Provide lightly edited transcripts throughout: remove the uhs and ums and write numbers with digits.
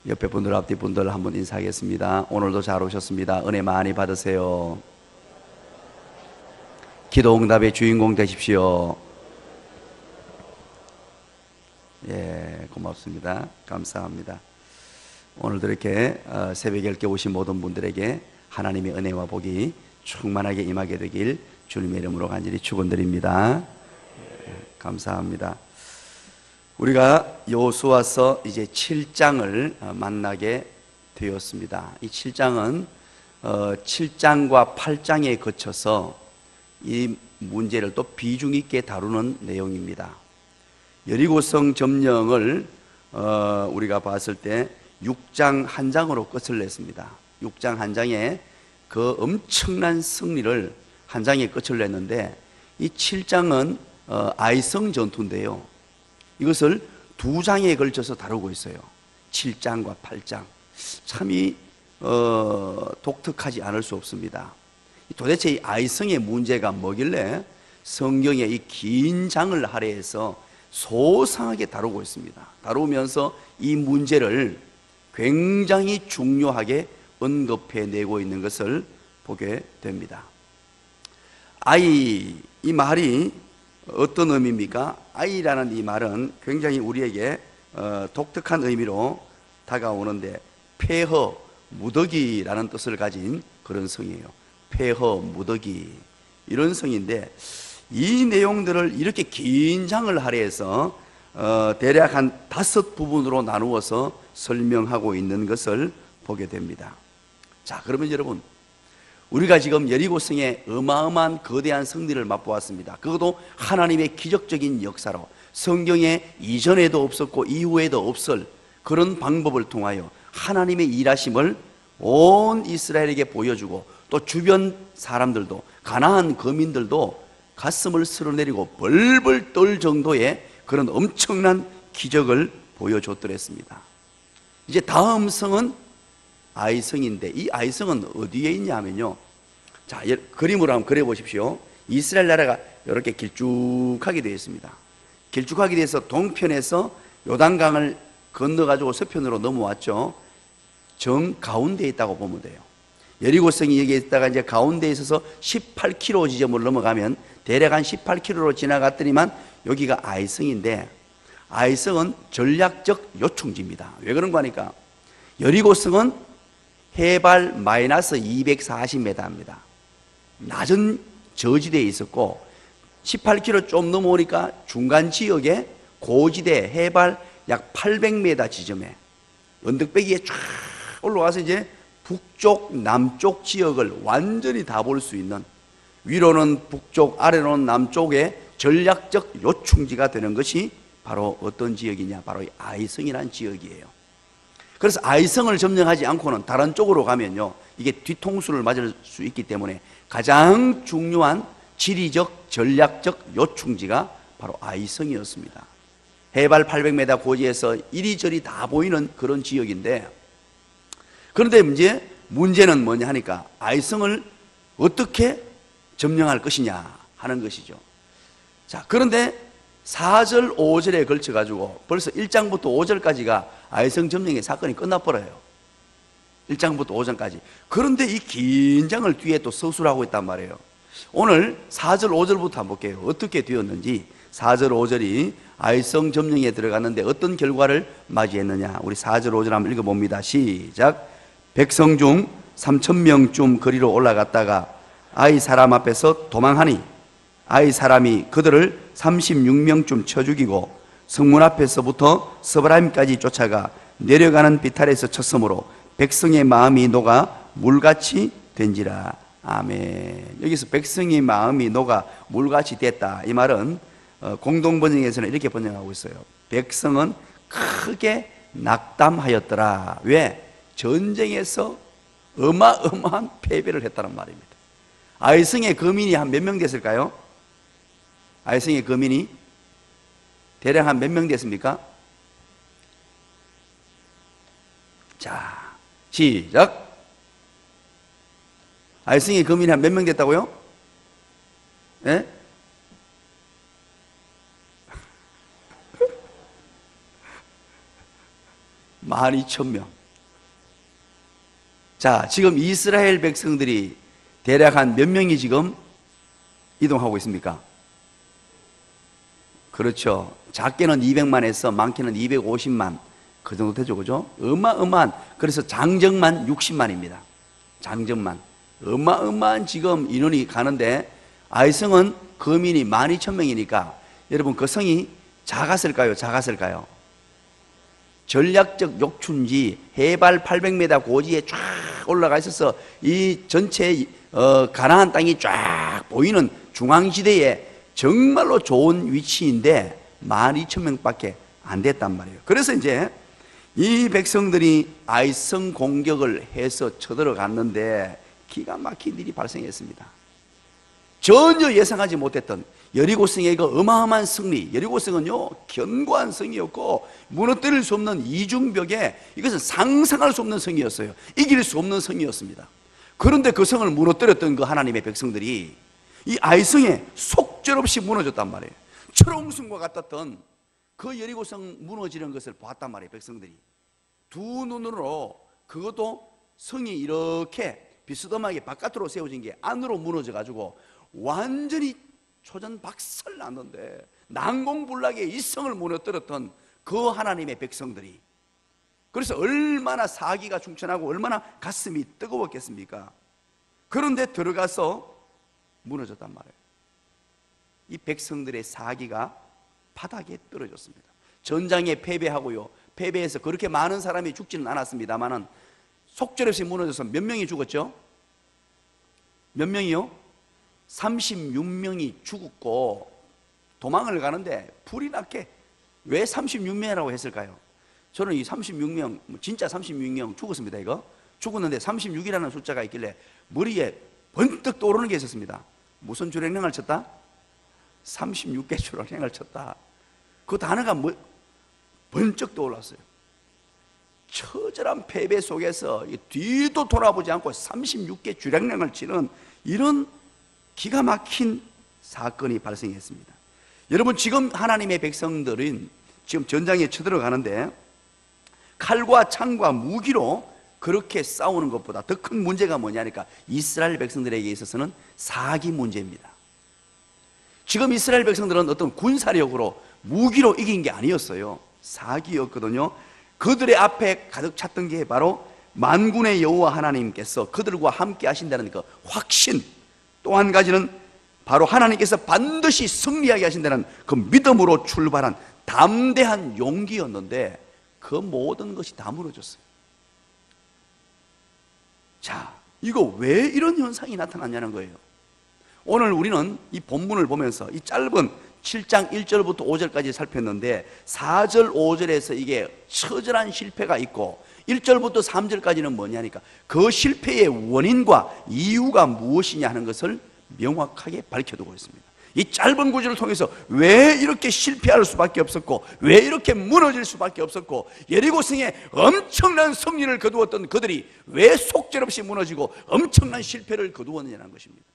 옆에 분들, 앞뒤 분들 한번 인사하겠습니다. 오늘도 잘 오셨습니다. 은혜 많이 받으세요. 기도 응답의 주인공 되십시오. 예, 고맙습니다. 감사합니다. 오늘도 이렇게 새벽에 이렇게 오신 모든 분들에게 하나님의 은혜와 복이 충만하게 임하게 되길 주님의 이름으로 간절히 축원드립니다. 감사합니다. 우리가 여호수아서 이제 7장을 만나게 되었습니다. 이 7장은 7장과 8장에 거쳐서 이 문제를 또 비중 있게 다루는 내용입니다. 여리고성 점령을 우리가 봤을 때 6장 한 장으로 끝을 냈습니다. 6장 한 장에 그 엄청난 승리를 한 장에 끝을 냈는데, 이 7장은 아이성 전투인데요, 이것을 2장에 걸쳐서 다루고 있어요. 7장과 8장. 참이 독특하지 않을 수 없습니다. 도대체 이 아이성의 문제가 뭐길래 성경에 이 긴 장을 할애해서 소상하게 다루고 있습니다. 다루면서 이 문제를 굉장히 중요하게 언급해내고 있는 것을 보게 됩니다. 이 말이 어떤 의미입니까? 아이라는 이 말은 굉장히 우리에게 독특한 의미로 다가오는데, 폐허, 무더기라는 뜻을 가진 그런 성이에요. 폐허, 무더기, 이런 성인데, 이 내용들을 이렇게 긴 장을 할애해서 대략 한 5부분으로 나누어서 설명하고 있는 것을 보게 됩니다. 자, 그러면 여러분, 우리가 지금 여리고성의 어마어마한 거대한 승리를 맛보았습니다. 그것도 하나님의 기적적인 역사로, 성경에 이전에도 없었고 이후에도 없을 그런 방법을 통하여 하나님의 일하심을 온 이스라엘에게 보여주고, 또 주변 사람들도, 가나안 거민들도 가슴을 쓸어내리고 벌벌 떨 정도의 그런 엄청난 기적을 보여줬더랬습니다. 이제 다음 성은 아이성인데, 이 아이성은 어디에 있냐면요, 자, 그림으로 한번 그려보십시오. 이스라엘 나라가 이렇게 길쭉하게 되어 있습니다. 길쭉하게 되어서 동편에서 요단강을 건너가지고 서편으로 넘어왔죠. 정 가운데에 있다고 보면 돼요. 여리고성이 여기에 있다가 이제 가운데에 있어서 18km 지점을 넘어가면 대략 한 18km로 지나갔더니만 여기가 아이성인데, 아이성은 전략적 요충지입니다. 왜 그런 거 하니까, 여리고성은 해발 마이너스 240m입니다. 낮은 저지대에 있었고, 18km 좀 넘어오니까 중간 지역에 고지대 해발 약 800m 지점에 언덕배기에 쫙 올라가서 이제 북쪽, 남쪽 지역을 완전히 다 볼 수 있는, 위로는 북쪽, 아래로는 남쪽의 전략적 요충지가 되는 것이 바로 어떤 지역이냐, 바로 이 아이성이라는 지역이에요. 그래서 아이성을 점령하지 않고는 다른 쪽으로 가면요, 이게 뒤통수를 맞을 수 있기 때문에 가장 중요한 지리적, 전략적 요충지가 바로 아이성이었습니다. 해발 800m 고지에서 이리저리 다 보이는 그런 지역인데, 그런데 문제는 뭐냐 하니까, 아이성을 어떻게 점령할 것이냐 하는 것이죠. 자, 그런데 4절, 5절에 걸쳐가지고 벌써 1장부터 5절까지가 아이성 점령의 사건이 끝나버려요. 1장부터 5장까지. 그런데 이 긴 장을 뒤에 또 서술하고 있단 말이에요. 오늘 4절, 5절부터 한번 볼게요. 어떻게 되었는지. 4절, 5절이 아이성 점령에 들어갔는데 어떤 결과를 맞이했느냐. 우리 4절, 5절 한번 읽어봅니다. 시작. 백성 중 3,000명쯤 거리로 올라갔다가 아이 사람 앞에서 도망하니, 아이 사람이 그들을 36명쯤 쳐 죽이고 성문 앞에서부터 스바라임까지 쫓아가 내려가는 비탈에서 쳤으므로 백성의 마음이 녹아 물같이 된지라. 아멘. 여기서 백성의 마음이 녹아 물같이 됐다, 이 말은 공동번역에서는 이렇게 번역하고 있어요. 백성은 크게 낙담하였더라. 왜? 전쟁에서 어마어마한 패배를 했다는 말입니다. 아이성의 거민이 한 몇 명 됐을까요? 아이성의 거민이 대략 한 몇 명 됐습니까? 자, 시작. 아이성의 거민이 한 몇 명 됐다고요? 예? 12,000명. 자, 지금 이스라엘 백성들이 대략 한 몇 명이 지금 이동하고 있습니까? 그렇죠. 작게는 200만에서 많게는 250만. 그 정도 되죠. 그죠? 어마어마한, 그래서 장정만 60만입니다. 장정만. 어마어마한 지금 인원이 가는데, 아이성은 거민이 12,000명이니까, 여러분 그 성이 작았을까요? 작았을까요? 전략적 욕춘지 해발 800m 고지에 쫙 올라가 있어서 이 전체 가나안 땅이 쫙 보이는 중앙지대에 정말로 좋은 위치인데 12,000명밖에 안 됐단 말이에요. 그래서 이제 이 백성들이 아이성 공격을 해서 쳐들어갔는데 기가 막힌 일이 발생했습니다. 전혀 예상하지 못했던 여리고성의 그 어마어마한 승리. 여리고성은요 견고한 성이었고 무너뜨릴 수 없는 이중벽에, 이것은 상상할 수 없는 성이었어요. 이길 수 없는 성이었습니다. 그런데 그 성을 무너뜨렸던 그 하나님의 백성들이 이 아이성에 속절없이 무너졌단 말이에요. 철옹성과 같았던 그 여리고성 무너지는 것을 봤단 말이에요. 백성들이 두 눈으로, 그것도 성이 이렇게 비스듬하게 바깥으로 세워진 게 안으로 무너져 가지고 완전히 초전박살 났는데, 난공불락의 이 성을 무너뜨렸던 그 하나님의 백성들이, 그래서 얼마나 사기가 충천하고 얼마나 가슴이 뜨거웠겠습니까? 그런데 들어가서 무너졌단 말이에요. 이 백성들의 사기가 바닥에 떨어졌습니다. 전장에 패배하고요, 패배해서 그렇게 많은 사람이 죽지는 않았습니다만은 속절없이 무너져서 몇 명이 죽었죠? 몇 명이요? 36명이 죽었고 도망을 가는데 불이 났게. 왜 36명이라고 했을까요? 저는 이 36명, 진짜 36명 죽었습니다. 이거 죽었는데 36이라는 숫자가 있길래 머리에 번뜩 떠오르는 게 있었습니다. 무슨 주랭랑을 쳤다? 36개 주랭랑을 쳤다. 그 단어가 번쩍 떠올랐어요. 처절한 패배 속에서 뒤도 돌아보지 않고 36개 주랭랑을 치는 이런 기가 막힌 사건이 발생했습니다. 여러분, 지금 하나님의 백성들은 지금 전장에 쳐들어가는데 칼과 창과 무기로 그렇게 싸우는 것보다 더 큰 문제가 뭐냐니까 이스라엘 백성들에게 있어서는 사기 문제입니다. 지금 이스라엘 백성들은 어떤 군사력으로 무기로 이긴 게 아니었어요. 사기였거든요. 그들의 앞에 가득 찼던 게 바로 만군의 여호와 하나님께서 그들과 함께 하신다는 그 확신, 또 한 가지는 바로 하나님께서 반드시 승리하게 하신다는 그 믿음으로 출발한 담대한 용기였는데 그 모든 것이 다 무너졌어요. 자, 이거 왜 이런 현상이 나타났냐는 거예요. 오늘 우리는 이 본문을 보면서 이 짧은 7장 1절부터 5절까지 살폈는데 4절 5절에서 이게 처절한 실패가 있고 1절부터 3절까지는 뭐냐니까 그 실패의 원인과 이유가 무엇이냐 하는 것을 명확하게 밝혀두고 있습니다. 이 짧은 구절을 통해서 왜 이렇게 실패할 수밖에 없었고 왜 이렇게 무너질 수밖에 없었고 여리고성에 엄청난 승리를 거두었던 그들이 왜 속절없이 무너지고 엄청난 실패를 거두었느냐는 것입니다.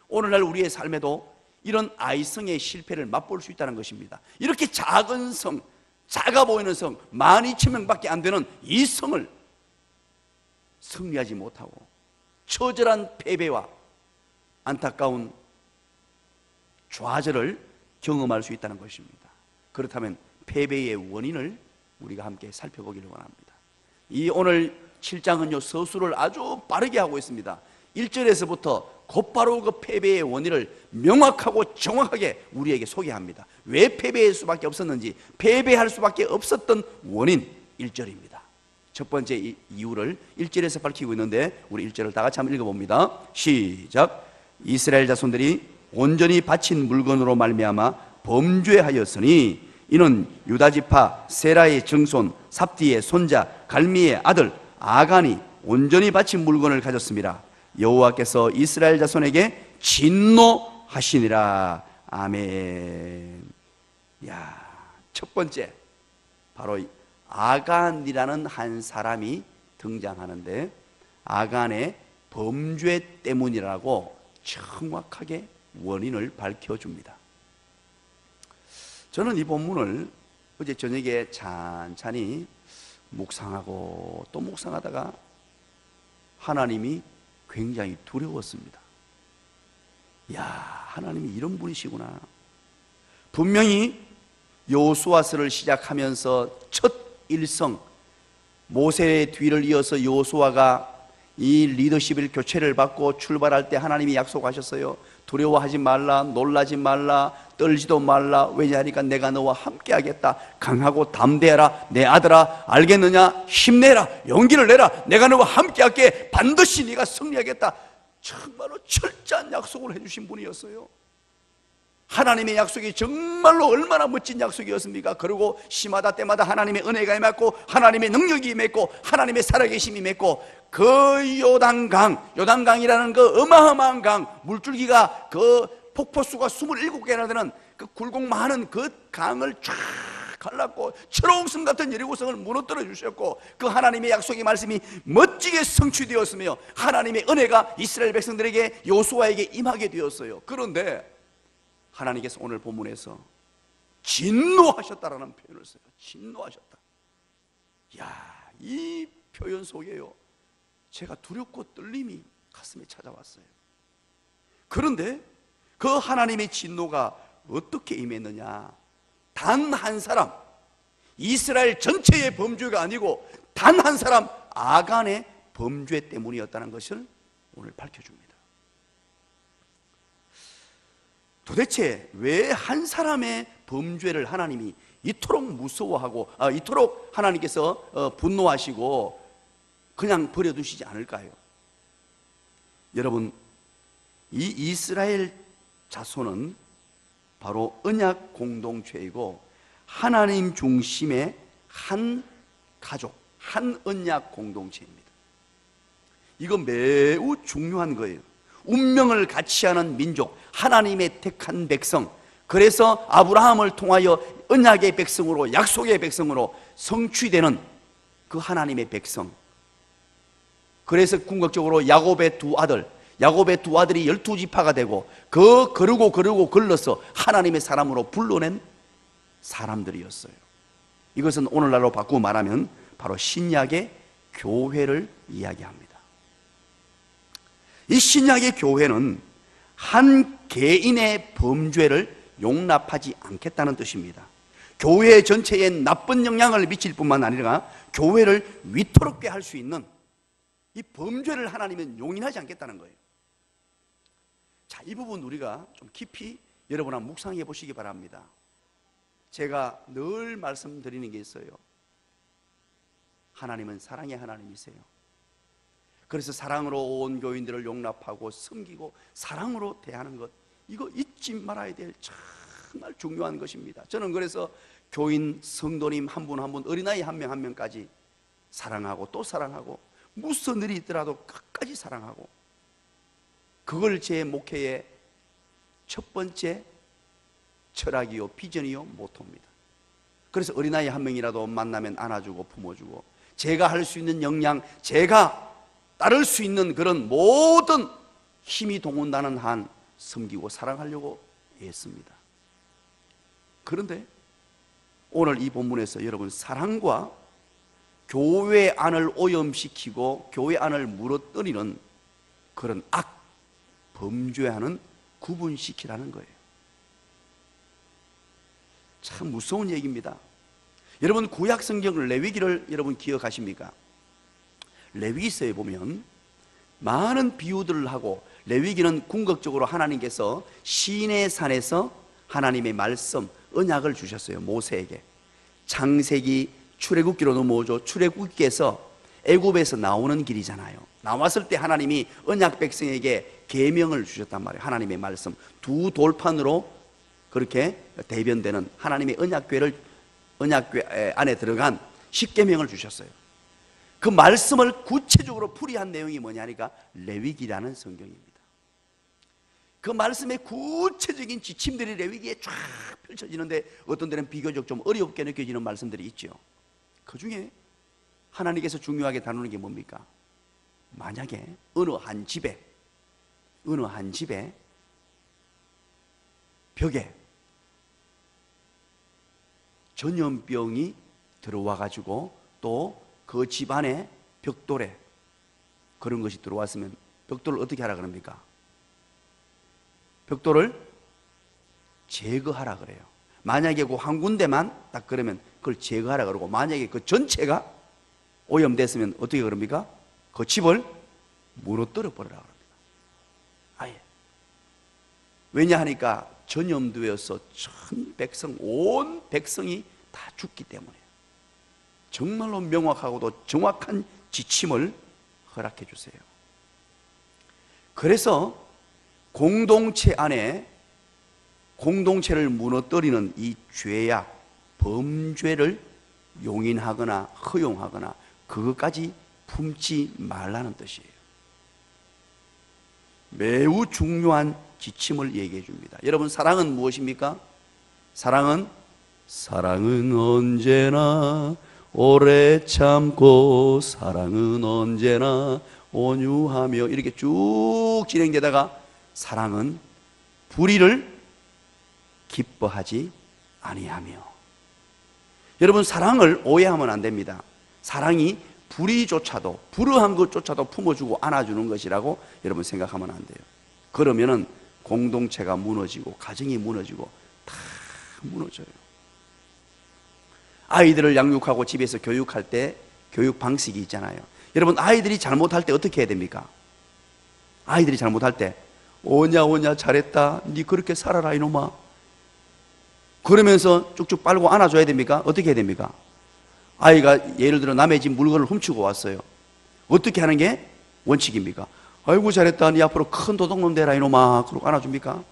오늘날 우리의 삶에도 이런 아이성의 실패를 맛볼 수 있다는 것입니다. 이렇게 작은 성, 작아 보이는 성, 12,000명밖에 안 되는 이 성을 승리하지 못하고 처절한 패배와 안타까운 좌절을 경험할 수 있다는 것입니다. 그렇다면 패배의 원인을 우리가 함께 살펴보기를 원합니다. 이 오늘 7장은요 서술을 아주 빠르게 하고 있습니다. 1절에서부터 곧바로 그 패배의 원인을 명확하고 정확하게 우리에게 소개합니다. 왜 패배할 수밖에 없었는지, 패배할 수밖에 없었던 원인 1절입니다. 첫 번째 이유를 1절에서 밝히고 있는데 우리 1절을 다 같이 한번 읽어봅니다. 시작. 이스라엘 자손들이 온전히 바친 물건으로 말미암아 범죄하였으니 이는 유다지파 세라의 증손 삽디의 손자 갈미의 아들 아간이 온전히 바친 물건을 가졌습니다. 여호와께서 이스라엘 자손에게 진노하시니라. 아멘. 야, 첫 번째 바로 아간이라는 한 사람이 등장하는데 아간의 범죄 때문이라고 정확하게 원인을 밝혀줍니다. 저는 이 본문을 어제 저녁에 찬찬히 묵상하고 또 묵상하다가 하나님이 굉장히 두려웠습니다. 야, 하나님이 이런 분이시구나. 분명히 여호수아서를 시작하면서 첫 일성, 모세의 뒤를 이어서 여호수아가 이 리더십을 교체를 받고 출발할 때 하나님이 약속하셨어요. 두려워하지 말라, 놀라지 말라, 떨지도 말라. 왜냐하니까 내가 너와 함께 하겠다. 강하고 담대하라 내 아들아, 알겠느냐? 힘내라, 용기를 내라. 내가 너와 함께 할게. 반드시 네가 승리하겠다. 정말로 철저한 약속을 해주신 분이었어요. 하나님의 약속이 정말로 얼마나 멋진 약속이었습니까? 그리고 시마다 때마다 하나님의 은혜가 임했고 하나님의 능력이 임했고 하나님의 살아계심이 임했고 그 요단강이라는 그 어마어마한 강, 물줄기가 그 폭포수가 27개나 되는 그 굴곡 많은 그 강을 쫙 갈랐고 철옹성 같은 여리고성을 무너뜨려 주셨고 그 하나님의 약속의 말씀이 멋지게 성취되었으며 하나님의 은혜가 이스라엘 백성들에게 여호수아에게 임하게 되었어요. 그런데 하나님께서 오늘 본문에서 진노하셨다라는 표현을 써요. 진노하셨다. 야, 이 표현 속에요, 제가 두렵고 떨림이 가슴에 찾아왔어요. 그런데 그 하나님의 진노가 어떻게 임했느냐? 단 한 사람, 이스라엘 전체의 범죄가 아니고 단 한 사람 아간의 범죄 때문이었다는 것을 오늘 밝혀줍니다. 도대체 왜 한 사람의 범죄를 하나님이 이토록 무서워하고 이토록 하나님께서 분노하시고 그냥 버려두시지 않을까요? 여러분, 이 이스라엘 자손은 바로 언약 공동체이고 하나님 중심의 한 가족, 한 언약 공동체입니다. 이거 매우 중요한 거예요. 운명을 같이 하는 민족, 하나님의 택한 백성. 그래서 아브라함을 통하여 언약의 백성으로, 약속의 백성으로 성취되는 그 하나님의 백성. 그래서 궁극적으로 야곱의 두 아들이 12지파가 되고 거르고 걸러서 하나님의 사람으로 불러낸 사람들이었어요. 이것은 오늘날로 바꾸고 말하면 바로 신약의 교회를 이야기합니다. 이 신약의 교회는 한 개인의 범죄를 용납하지 않겠다는 뜻입니다. 교회 전체에 나쁜 영향을 미칠 뿐만 아니라 교회를 위태롭게 할 수 있는 이 범죄를 하나님은 용인하지 않겠다는 거예요. 자, 이 부분 우리가 좀 깊이 여러분과 묵상해 보시기 바랍니다. 제가 늘 말씀드리는 게 있어요. 하나님은 사랑의 하나님이세요. 그래서 사랑으로 온 교인들을 용납하고 섬기고 사랑으로 대하는 것, 이거 잊지 말아야 될 정말 중요한 것입니다. 저는 그래서 교인, 성도님 한 분 한 분, 어린아이 한 명 한 명까지 사랑하고 또 사랑하고 무슨 일이 있더라도 끝까지 사랑하고, 그걸 제 목회의 첫 번째 철학이요, 비전이요, 모토입니다. 그래서 어린아이 한 명이라도 만나면 안아주고 품어주고, 제가 할 수 있는 역량, 제가 따를 수 있는 그런 모든 힘이 동원되는 한 섬기고 사랑하려고 애씁니다. 그런데 오늘 이 본문에서 여러분, 사랑과 교회 안을 오염시키고 교회 안을 무너뜨리는 그런 악, 범죄하는 구분시키라는 거예요. 참 무서운 얘기입니다. 여러분, 구약 성경 레위기를 여러분 기억하십니까? 레위기서에 보면 많은 비유들을 하고, 레위기는 궁극적으로 하나님께서 시내 산에서 하나님의 말씀, 언약을 주셨어요. 모세에게. 창세기, 출애굽기로 넘어오죠. 출애굽기에서 애굽에서 나오는 길이잖아요. 나왔을 때 하나님이 언약 백성에게 계명을 주셨단 말이에요. 하나님의 말씀, 두 돌판으로 그렇게 대변되는 하나님의 언약궤 안에 들어간 십계명을 주셨어요. 그 말씀을 구체적으로 풀이한 내용이 뭐냐니까 레위기라는 성경입니다. 그 말씀의 구체적인 지침들이 레위기에 쫙 펼쳐지는데, 어떤 데는 비교적 좀 어렵게 느껴지는 말씀들이 있죠. 그 중에 하나님께서 중요하게 다루는 게 뭡니까? 만약에 어느 한 집에 벽에 전염병이 들어와 가지고 또 그 집안에 벽돌에 그런 것이 들어왔으면 벽돌을 어떻게 하라 그럽니까? 벽돌을 제거하라 그래요. 만약에 그 한 군데만 딱 그러면 그걸 제거하라 그러고, 만약에 그 전체가 오염됐으면 어떻게 그럽니까? 그 집을 무너뜨려 버리라 그럽니다. 아예. 왜냐 하니까 전염되어서 전 백성, 온 백성이 다 죽기 때문에 정말로 명확하고도 정확한 지침을 허락해 주세요. 그래서 공동체 안에 공동체를 무너뜨리는 이 죄악, 범죄를 용인하거나 허용하거나 그것까지 품지 말라는 뜻이에요. 매우 중요한 지침을 얘기해 줍니다. 여러분, 사랑은 무엇입니까? 사랑은 언제나 오래 참고, 사랑은 언제나 온유하며, 이렇게 쭉 진행되다가 사랑은 불의를 기뻐하지 아니하며. 여러분, 사랑을 오해하면 안 됩니다. 사랑이 불의조차도, 불의한 것조차도 품어주고 안아주는 것이라고 여러분 생각하면 안 돼요. 그러면은 공동체가 무너지고 가정이 무너지고 다 무너져요. 아이들을 양육하고 집에서 교육할 때 교육 방식이 있잖아요. 여러분, 아이들이 잘못할 때 어떻게 해야 됩니까? 아이들이 잘못할 때 오냐 잘했다, 니 그렇게 살아라 이놈아, 그러면서 쭉쭉 빨고 안아줘야 됩니까? 어떻게 해야 됩니까? 아이가 예를 들어 남의 집 물건을 훔치고 왔어요. 어떻게 하는 게 원칙입니까? 아이고 잘했다, 니 앞으로 큰 도둑놈 되라 이놈아, 그러고 안아줍니까?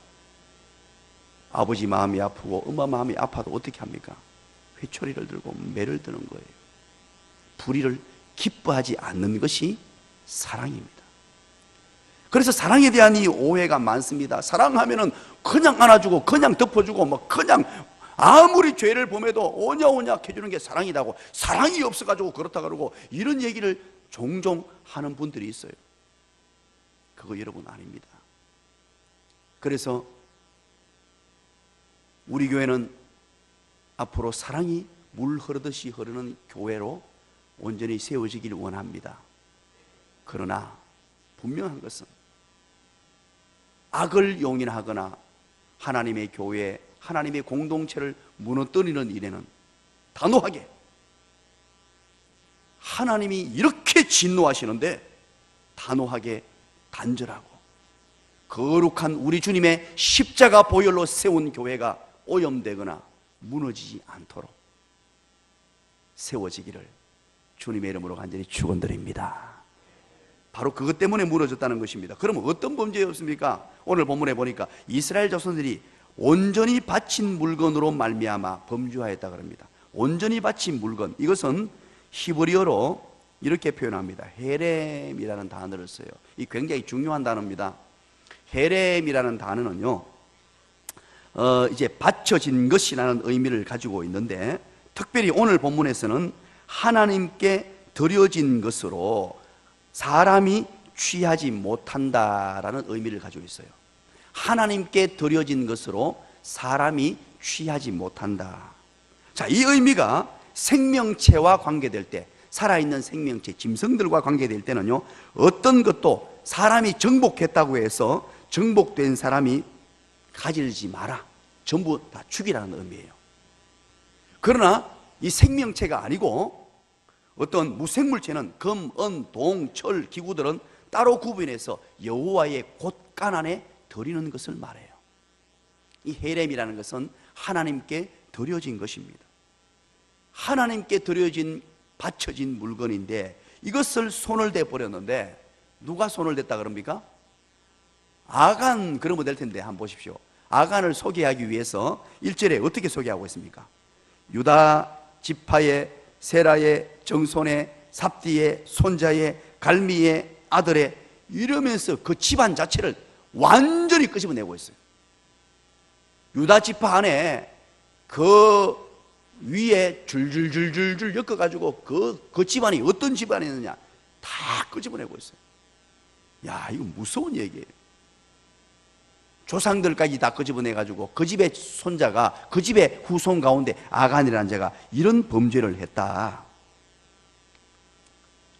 아버지 마음이 아프고 엄마 마음이 아파도 어떻게 합니까? 회초리를 들고 매를 드는 거예요. 불의를 기뻐하지 않는 것이 사랑입니다. 그래서 사랑에 대한 이 오해가 많습니다. 사랑하면은 그냥 안아주고 그냥 덮어주고 뭐 그냥 아무리 죄를 범해도 오냐 해주는 게 사랑이라고, 사랑이 없어가지고 그렇다 그러고 이런 얘기를 종종 하는 분들이 있어요. 그거 여러분 아닙니다. 그래서 우리 교회는 앞으로 사랑이 물 흐르듯이 흐르는 교회로 온전히 세워지길 원합니다. 그러나 분명한 것은 악을 용인하거나 하나님의 교회, 하나님의 공동체를 무너뜨리는 일에는 단호하게, 하나님이 이렇게 진노하시는데 단호하게 단절하고 거룩한 우리 주님의 십자가 보혈로 세운 교회가 오염되거나 무너지지 않도록 세워지기를 주님의 이름으로 간절히 축원드립니다. 바로 그것 때문에 무너졌다는 것입니다. 그러면 어떤 범죄였습니까? 오늘 본문에 보니까 이스라엘 자손들이 온전히 바친 물건으로 말미암아 범죄하였다 그럽니다. 온전히 바친 물건, 이것은 히브리어로 이렇게 표현합니다. 헤렘이라는 단어를 써요. 이 굉장히 중요한 단어입니다. 헤렘이라는 단어는요, 이제 바쳐진 것이라는 의미를 가지고 있는데, 특별히 오늘 본문에서는 하나님께 드려진 것으로 사람이 취하지 못한다라는 의미를 가지고 있어요. 하나님께 드려진 것으로 사람이 취하지 못한다. 자, 이 의미가 생명체와 관계될 때, 살아있는 생명체, 짐승들과 관계될 때는요, 어떤 것도 사람이 정복했다고 해서 정복된 사람이 가지지 마라, 전부 다 죽이라는 의미예요. 그러나 이 생명체가 아니고 어떤 무생물체는 금, 은, 동, 철, 기구들은 따로 구분해서 여호와의 곳간 안에 드리는 것을 말해요. 이 헤렘이라는 것은 하나님께 드려진 것입니다. 하나님께 드려진, 바쳐진 물건인데 이것을 손을 대 버렸는데, 누가 손을 댔다 그럽니까? 아간 그러면 될 텐데 한번 보십시오. 아간을 소개하기 위해서 1절에 어떻게 소개하고 있습니까? 유다 지파의, 세라의, 정손의, 삽디의, 손자의, 갈미의, 아들의, 이러면서 그 집안 자체를 완전히 끄집어내고 있어요. 유다 지파 안에 그 위에 줄줄줄줄줄 엮어가지고 그 집안이 어떤 집안이었느냐 다 끄집어내고 있어요. 야, 이거 무서운 얘기예요. 조상들까지 다 끄집어내가지고 그 집의 손자가, 그 집의 후손 가운데 아간이라는 자가 이런 범죄를 했다.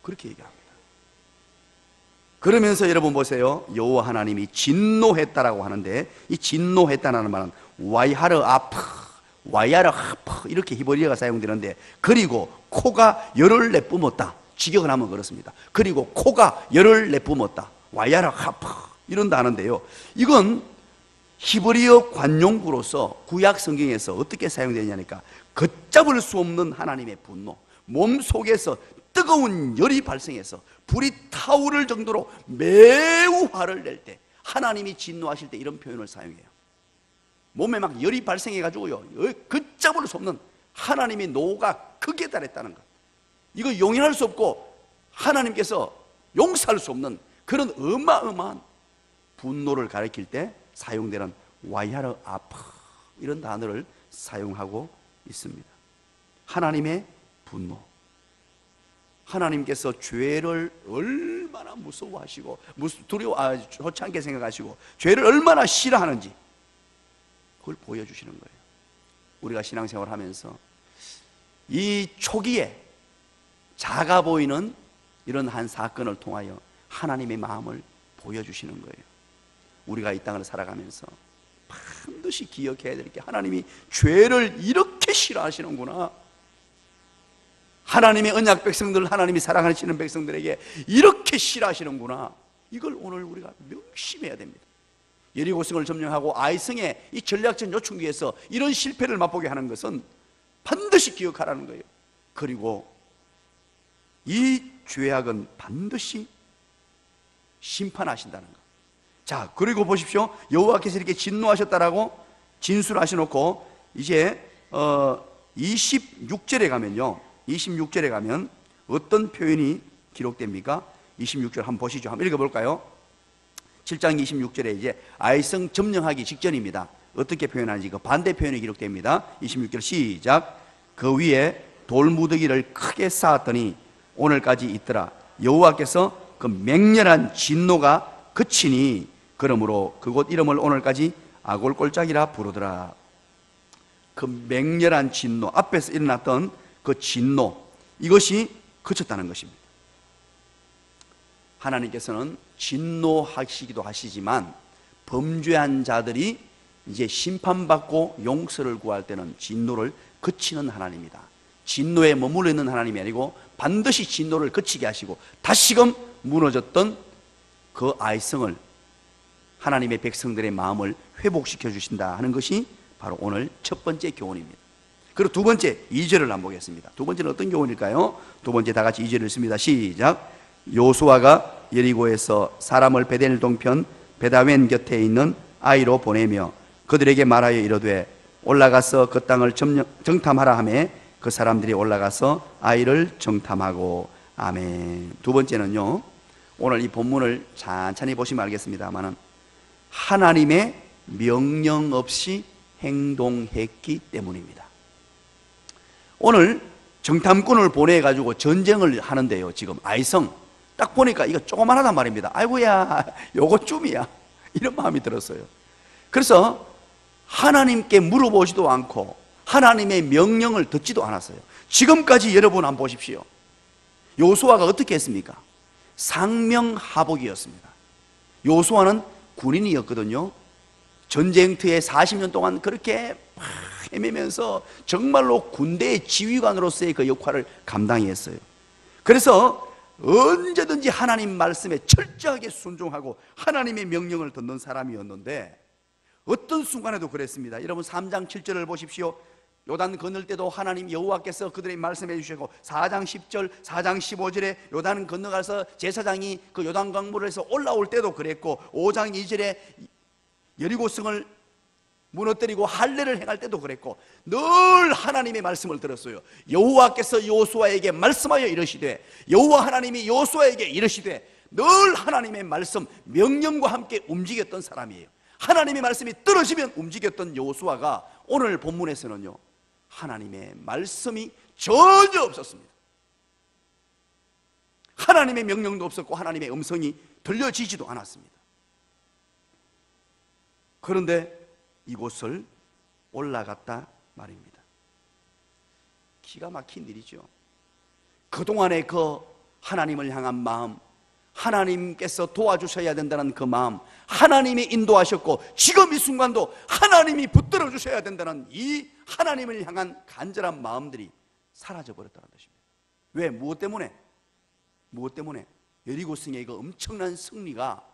그렇게 얘기합니다. 그러면서 여러분 보세요. 여호와 하나님이 진노했다라고 하는데, 이 진노했다는 말은 와이하르 아프, 와이하르 하프 이렇게 히브리어가 사용되는데, 그리고 코가 열을 내뿜었다. 직역을 하면 그렇습니다. 그리고 코가 열을 내뿜었다. 와이하르 하프 이런다는데요. 이건 히브리어 관용구로서 구약 성경에서 어떻게 사용되냐니까, 걷잡을 수 없는 하나님의 분노, 몸 속에서 뜨거운 열이 발생해서 불이 타오를 정도로 매우 화를 낼 때, 하나님이 진노하실 때 이런 표현을 사용해요. 몸에 막 열이 발생해가지고요, 걷잡을 수 없는 하나님의 노가 극에 달했다는 것, 이거 용인할 수 없고 하나님께서 용서할 수 없는 그런 어마어마한 분노를 가리킬 때 사용되는 와이하르 아프 이런 단어를 사용하고 있습니다. 하나님의 분노, 하나님께서 죄를 얼마나 무서워하시고 좋지 않게 생각하시고 죄를 얼마나 싫어하는지 그걸 보여주시는 거예요. 우리가 신앙생활을 하면서 이 초기에 작아 보이는 이런 한 사건을 통하여 하나님의 마음을 보여주시는 거예요. 우리가 이 땅을 살아가면서 반드시 기억해야 될 게, 하나님이 죄를 이렇게 싫어하시는구나, 하나님의 언약 백성들, 하나님이 사랑하시는 백성들에게 이렇게 싫어하시는구나, 이걸 오늘 우리가 명심해야 됩니다. 여리고성을 점령하고 아이성의 이 전략적 요충지에서 이런 실패를 맛보게 하는 것은 반드시 기억하라는 거예요. 그리고 이 죄악은 반드시 심판하신다는 것. 자, 그리고 보십시오. 여호와께서 이렇게 진노하셨다라고 진술하셔놓고 이제 26절에 가면요, 26절에 가면 어떤 표현이 기록됩니까? 26절 한번 보시죠. 한번 읽어볼까요? 7장 26절에 이제 아이성 점령하기 직전입니다. 어떻게 표현하는지 그 반대 표현이 기록됩니다. 26절 시작. 그 위에 돌무더기를 크게 쌓았더니 오늘까지 있더라. 여호와께서 그 맹렬한 진노가 그치니 그러므로 그곳 이름을 오늘까지 아골골짜기라 부르더라. 그 맹렬한 진노, 앞에서 일어났던 그 진노, 이것이 그쳤다는 것입니다. 하나님께서는 진노하시기도 하시지만 범죄한 자들이 이제 심판받고 용서를 구할 때는 진노를 그치는 하나님이다. 진노에 머물러 있는 하나님이 아니고 반드시 진노를 그치게 하시고 다시금 무너졌던 그 아이성을, 하나님의 백성들의 마음을 회복시켜 주신다 하는 것이 바로 오늘 첫 번째 교훈입니다. 그리고 두 번째 2절을 한번 보겠습니다. 두 번째는 어떤 교훈일까요? 두 번째 다 같이 2절을 읽습니다. 시작. 요수아가 여리고에서 사람을 베델 동편 베다웬 곁에 있는 아이로 보내며 그들에게 말하여 이르되 올라가서 그 땅을 정탐하라 하매 그 사람들이 올라가서 아이를 정탐하고. 아멘. 두 번째는요, 오늘 이 본문을 찬찬히 보시면 알겠습니다만은 하나님의 명령 없이 행동했기 때문입니다. 오늘 정탐꾼을 보내가지고 전쟁을 하는데요, 지금 아이성 딱 보니까 이거 조그만하단 말입니다. 아이고야, 요거 쯤이야, 이런 마음이 들었어요. 그래서 하나님께 물어보지도 않고 하나님의 명령을 듣지도 않았어요. 지금까지 여러분 한번 보십시오. 요수아가 어떻게 했습니까? 상명하복이었습니다. 요수아는 군인이었거든요. 전쟁터에 40년 동안 그렇게 막 헤매면서 정말로 군대의 지휘관으로서의 그 역할을 감당했어요. 그래서 언제든지 하나님 말씀에 철저하게 순종하고 하나님의 명령을 듣는 사람이었는데 어떤 순간에도 그랬습니다. 여러분 3장 7절을 보십시오. 요단 건널 때도 하나님 여호와께서 그들에게 말씀해 주시고 4장 10절, 4장 15절에 요단 건너가서 제사장이 그 요단 강물에서 올라올 때도 그랬고 5장 2절에 여리고성을 무너뜨리고 할례를 행할 때도 그랬고 늘 하나님의 말씀을 들었어요. 여호와께서 여호수아에게 말씀하여 이르시되, 여호와 하나님이 여호수아에게 이르시되, 늘 하나님의 말씀 명령과 함께 움직였던 사람이에요. 하나님의 말씀이 떨어지면 움직였던 여호수아가 오늘 본문에서는요, 하나님의 말씀이 전혀 없었습니다. 하나님의 명령도 없었고 하나님의 음성이 들려지지도 않았습니다. 그런데 이곳을 올라갔다 말입니다. 기가 막힌 일이죠. 그동안에 그 하나님을 향한 마음, 하나님께서 도와주셔야 된다는 그 마음, 하나님이 인도하셨고 지금 이 순간도 하나님이 붙들어 주셔야 된다는 이 하나님을 향한 간절한 마음들이 사라져 버렸다는 것입니다. 왜? 무엇 때문에? 무엇 때문에? 여리고성의 그 엄청난 승리가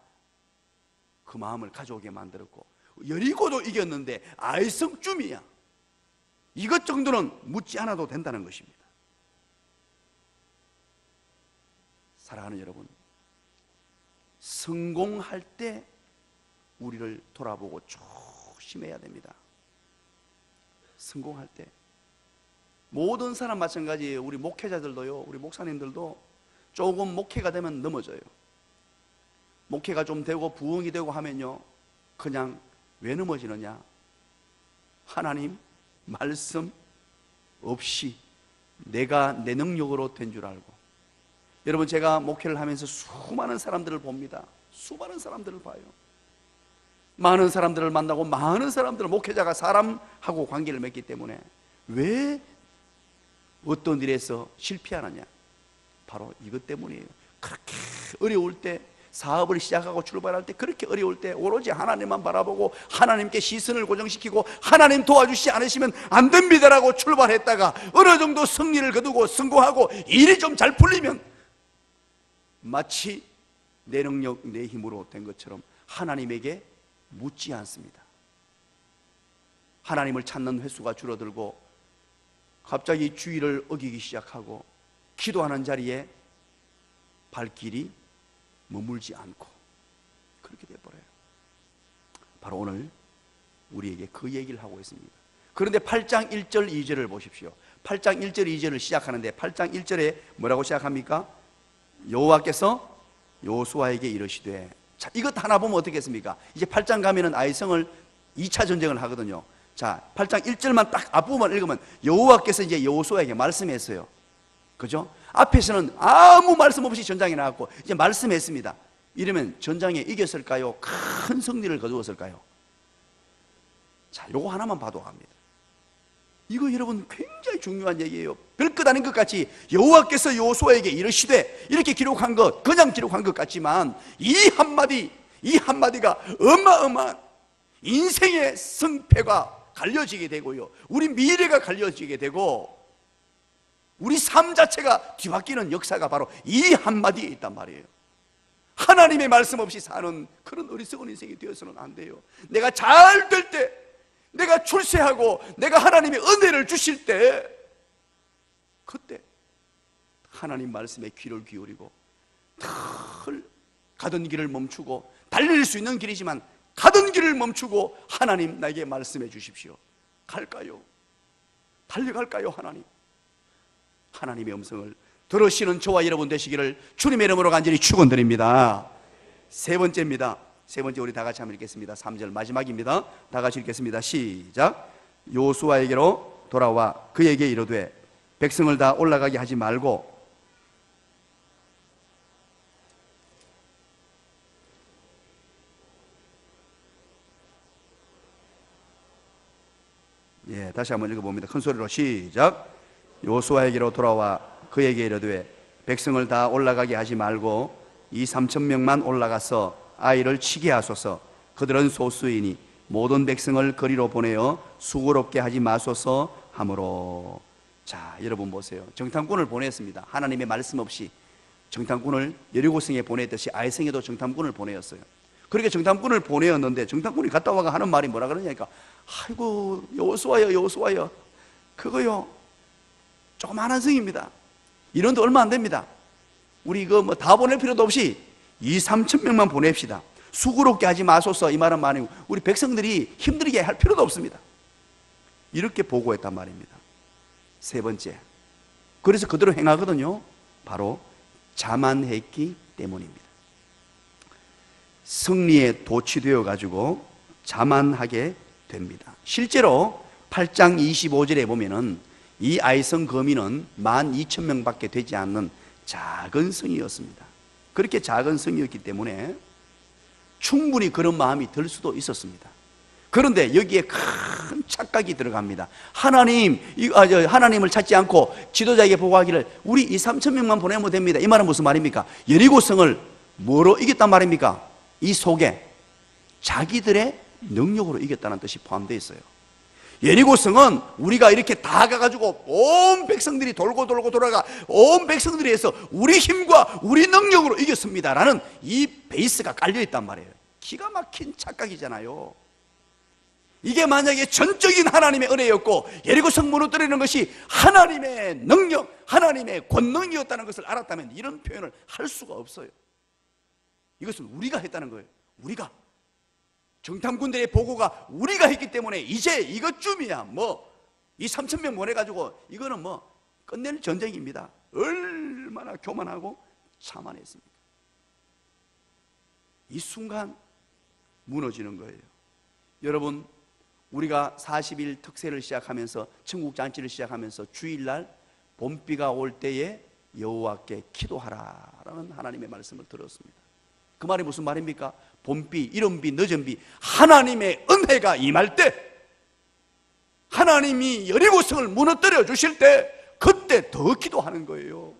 그 마음을 가져오게 만들었고, 여리고도 이겼는데 아이성쯤이야. 이것 정도는 묻지 않아도 된다는 것입니다. 사랑하는 여러분, 성공할 때 우리를 돌아보고 조심해야 됩니다. 성공할 때 모든 사람 마찬가지예요. 우리 목회자들도요, 우리 목사님들도 조금 목회가 되면 넘어져요. 목회가 좀 되고 부흥이 되고 하면요, 그냥 왜 넘어지느냐? 하나님 말씀 없이 내가 내 능력으로 된 줄 알고. 여러분, 제가 목회를 하면서 수많은 사람들을 봅니다. 수많은 사람들을 봐요. 많은 사람들을 만나고 많은 사람들을, 목회자가 사람하고 관계를 맺기 때문에 왜 어떤 일에서 실패하느냐? 바로 이것 때문이에요. 그렇게 어려울 때, 사업을 시작하고 출발할 때, 그렇게 어려울 때 오로지 하나님만 바라보고 하나님께 시선을 고정시키고 하나님 도와주시지 않으시면 안 됩니다라고 출발했다가 어느 정도 승리를 거두고 성공하고 일이 좀 잘 풀리면 마치 내 능력, 내 힘으로 된 것처럼 하나님에게 묻지 않습니다. 하나님을 찾는 횟수가 줄어들고 갑자기 주의를 어기기 시작하고 기도하는 자리에 발길이 머물지 않고 그렇게 되어버려요. 바로 오늘 우리에게 그 얘기를 하고 있습니다. 그런데 8장 1절 2절을 보십시오. 8장 1절 2절을 시작하는데 8장 1절에 뭐라고 시작합니까? 여호와께서 여호수아에게 이르시되. 자, 이것 하나 보면 어떻겠습니까? 이제 8장 가면은 아이성을 2차 전쟁을 하거든요. 자, 8장 1절만 딱 앞부분만 읽으면 여호와께서 이제 여호수아에게 말씀했어요. 그죠? 앞에서는 아무 말씀 없이 전장에 나갔고 이제 말씀했습니다. 이러면 전장에 이겼을까요? 큰 승리를 거두었을까요? 자, 요거 하나만 봐도 압니다. 이거 여러분 굉장히 중요한 얘기예요. 별것 아닌 것 같이 여호와께서 여호수아에게 이르시되 이렇게 기록한 것, 그냥 기록한 것 같지만 이 한마디가 어마어마한 인생의 승패가 갈려지게 되고요, 우리 미래가 갈려지게 되고 우리 삶 자체가 뒤바뀌는 역사가 바로 이 한마디에 있단 말이에요. 하나님의 말씀 없이 사는 그런 어리석은 인생이 되어서는 안 돼요. 내가 잘 될 때, 내가 출세하고 내가 하나님의 은혜를 주실 때, 그때 하나님 말씀에 귀를 기울이고 늘 가던 길을 멈추고, 달릴 수 있는 길이지만 가던 길을 멈추고 하나님 나에게 말씀해 주십시오. 갈까요? 달려갈까요? 하나님의 음성을 들으시는 저와 여러분 되시기를 주님의 이름으로 간절히 축원드립니다. 세 번째입니다. 세 번째 우리 다 같이 한번 읽겠습니다. 3절 마지막입니다. 다 같이 읽겠습니다. 시작. 여호수아에게로 돌아와 그에게 이르되 백성을 다 올라가게 하지 말고 다시 한번 읽어봅니다. 큰 소리로 시작. 여호수아에게로 돌아와 그에게 이르되 백성을 다 올라가게 하지 말고 2,3,000명만 올라가서 아이를 치게 하소서. 그들은 소수이니 모든 백성을 거리로 보내어 수고롭게 하지 마소서 하므로. 자, 여러분 보세요. 정탐꾼을 보냈습니다. 하나님의 말씀 없이 정탐꾼을 여리고성에 보냈듯이 아이성에도 정탐꾼을 보내었어요. 그렇게 정탐꾼을 보내었는데 정탐꾼이 갔다 와가 하는 말이 뭐라 그러냐니까, 아이고 여호수아여 그거요 조그마한 성입니다. 인원도 얼마 안 됩니다. 우리 이거 뭐 다 보낼 필요도 없이 2,3,000명만 보냅시다. 수고롭게 하지 마소서. 이 말은 아니고 우리 백성들이 힘들게 할 필요도 없습니다. 이렇게 보고했단 말입니다. 세 번째, 그래서 그대로 행하거든요. 바로 자만했기 때문입니다. 승리에 도취되어 가지고 자만하게 됩니다. 실제로 8장 25절에 보면은 이 아이성 거민은 12,000명밖에 되지 않는 작은 성이었습니다. 그렇게 작은 성이었기 때문에 충분히 그런 마음이 들 수도 있었습니다. 그런데 여기에 큰 착각이 들어갑니다. 하나님을 찾지 않고 지도자에게 보고하기를 우리 2, 3천 명만 보내면 됩니다. 이 말은 무슨 말입니까? 여리고성을 뭐로 이겼단 말입니까? 이 속에 자기들의 능력으로 이겼다는 뜻이 포함되어 있어요. 여리고성은 우리가 이렇게 다 가가지고 온 백성들이 돌고 돌아가 온 백성들이 해서 우리 힘과 우리 능력으로 이겼습니다 라는 이 베이스가 깔려있단 말이에요. 기가 막힌 착각이잖아요. 이게 만약에 전적인 하나님의 은혜였고 여리고성 무너뜨리는 것이 하나님의 능력, 하나님의 권능이었다는 것을 알았다면 이런 표현을 할 수가 없어요. 이것은 우리가 했다는 거예요. 우리가 정탐군들의 보고가 우리가 했기 때문에 이제 이것쯤이야 뭐 2, 3천 명 보내가지고 이거는 뭐 끝낼 전쟁입니다. 얼마나 교만하고 자만했습니까? 이 순간 무너지는 거예요. 여러분, 우리가 40일 특세를 시작하면서 천국잔치를 시작하면서 주일날 봄비가 올 때에 여호와께 기도하라라는 하나님의 말씀을 들었습니다. 그 말이 무슨 말입니까? 봄비, 이른비, 늦은비 하나님의 은혜가 임할 때, 하나님이 여리고성을 무너뜨려 주실 때 그때 더 기도하는 거예요.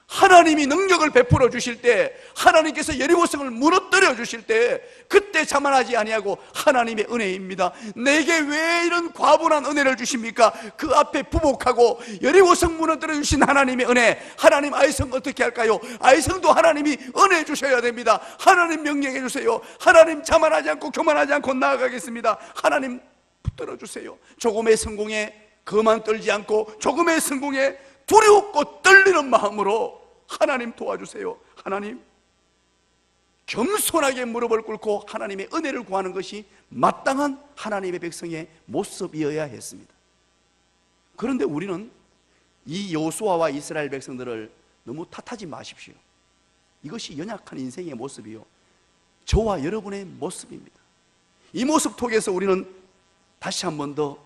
하나님이 능력을 베풀어 주실 때, 하나님께서 여리고성을 무너뜨려 주실 때 그때 자만하지 아니하고 하나님의 은혜입니다. 내게 왜 이런 과분한 은혜를 주십니까? 그 앞에 부복하고 여리고성 무너뜨려 주신 하나님의 은혜, 하나님 아이성 어떻게 할까요? 아이성도 하나님이 은혜 주셔야 됩니다. 하나님 명령해 주세요. 하나님 자만하지 않고 교만하지 않고 나아가겠습니다. 하나님 붙들어 주세요. 조금의 성공에 거만 떨지 않고 조금의 성공에 두렵고 떨리는 마음으로 하나님 도와주세요. 하나님, 겸손하게 무릎을 꿇고 하나님의 은혜를 구하는 것이 마땅한 하나님의 백성의 모습이어야 했습니다. 그런데 우리는 이 여호수아와 이스라엘 백성들을 너무 탓하지 마십시오. 이것이 연약한 인생의 모습이요, 저와 여러분의 모습입니다. 이 모습 속에서 우리는 다시 한 번 더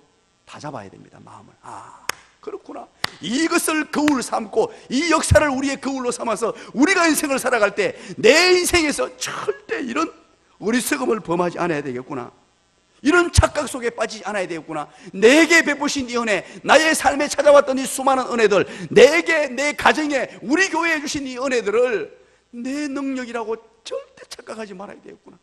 다잡아야 됩니다. 마음을. 그렇구나. 이것을 거울 삼고 이 역사를 우리의 거울로 삼아서 우리가 인생을 살아갈 때 내 인생에서 절대 이런 어리석음을 범하지 않아야 되겠구나. 이런 착각 속에 빠지지 않아야 되겠구나. 내게 베푸신 이 은혜, 나의 삶에 찾아왔던 이 수많은 은혜들, 내게, 내 가정에, 우리 교회에 주신 이 은혜들을 내 능력이라고 절대 착각하지 말아야 되겠구나.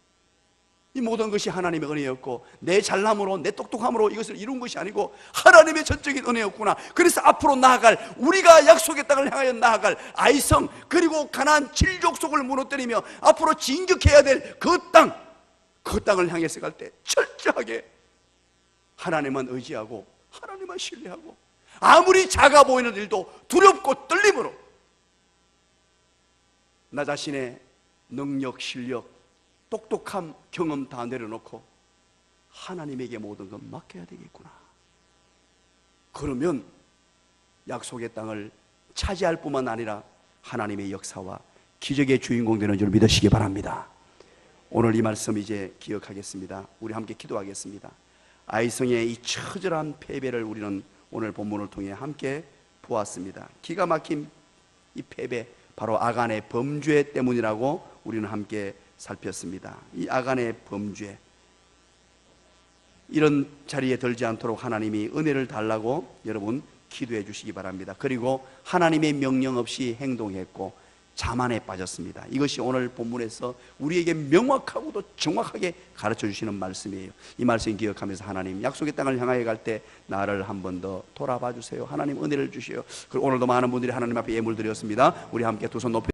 이 모든 것이 하나님의 은혜였고 내 잘남으로, 내 똑똑함으로 이것을 이룬 것이 아니고 하나님의 전적인 은혜였구나. 그래서 앞으로 나아갈, 우리가 약속의 땅을 향하여 나아갈 아이성, 그리고 가나안 7족속을 무너뜨리며 앞으로 진격해야 될 그 땅을 향해서 갈 때 철저하게 하나님만 의지하고 하나님만 신뢰하고 아무리 작아 보이는 일도 두렵고 떨림으로 나 자신의 능력, 실력, 똑똑함, 경험 다 내려놓고 하나님에게 모든 건 맡겨야 되겠구나. 그러면 약속의 땅을 차지할 뿐만 아니라 하나님의 역사와 기적의 주인공 되는 줄 믿으시기 바랍니다. 오늘 이 말씀 이제 기억하겠습니다. 우리 함께 기도하겠습니다. 아이성의 이 처절한 패배를 우리는 오늘 본문을 통해 함께 보았습니다. 기가 막힌 이 패배, 바로 아간의 범죄 때문이라고 우리는 함께 살폈습니다. 이 아간의 범죄, 이런 자리에 들지 않도록 하나님이 은혜를 달라고 여러분 기도해 주시기 바랍니다. 그리고 하나님의 명령 없이 행동했고 자만에 빠졌습니다. 이것이 오늘 본문에서 우리에게 명확하고도 정확하게 가르쳐 주시는 말씀이에요. 이 말씀 기억하면서 하나님, 약속의 땅을 향하여 갈 때 나를 한 번 더 돌아봐 주세요. 하나님 은혜를 주시오. 그리고 오늘도 많은 분들이 하나님 앞에 예물 드렸습니다. 우리 함께 두 손 높이